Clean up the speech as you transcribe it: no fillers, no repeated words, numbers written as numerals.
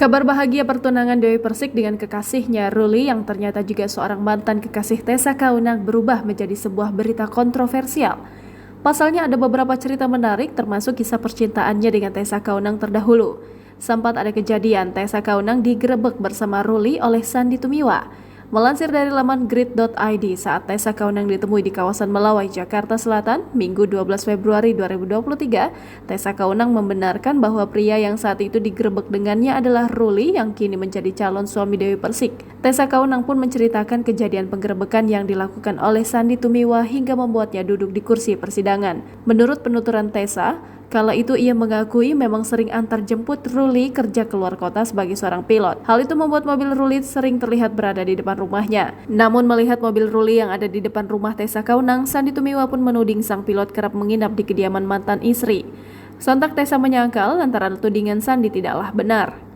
Kabar bahagia pertunangan Dewi Persik dengan kekasihnya Ruli yang ternyata juga seorang mantan kekasih Tessa Kaunang berubah menjadi sebuah berita kontroversial. Pasalnya ada beberapa cerita menarik termasuk kisah percintaannya dengan Tessa Kaunang terdahulu. Sempat ada kejadian Tessa Kaunang digerebek bersama Ruli oleh Sandy Tumiwa. Melansir dari laman grid.id, saat Tessa Kaunang ditemui di kawasan Melawai, Jakarta Selatan, Minggu 12 Februari 2023, Tessa Kaunang membenarkan bahwa pria yang saat itu digerebek dengannya adalah Ruli yang kini menjadi calon suami Dewi Persik. Tessa Kaunang pun menceritakan kejadian penggerebekan yang dilakukan oleh Sandy Tumiwa hingga membuatnya duduk di kursi persidangan. Menurut penuturan Tessa, kala itu ia mengakui memang sering antar jemput Ruli kerja keluar kota sebagai seorang pilot. Hal itu membuat mobil Ruli sering terlihat berada di depan rumahnya. Namun melihat mobil Ruli yang ada di depan rumah Tessa Kaunang, Sandy Tumiwa pun menuding sang pilot kerap menginap di kediaman mantan istri. Sontak Tessa menyangkal lantaran tudingan Sandy tidaklah benar.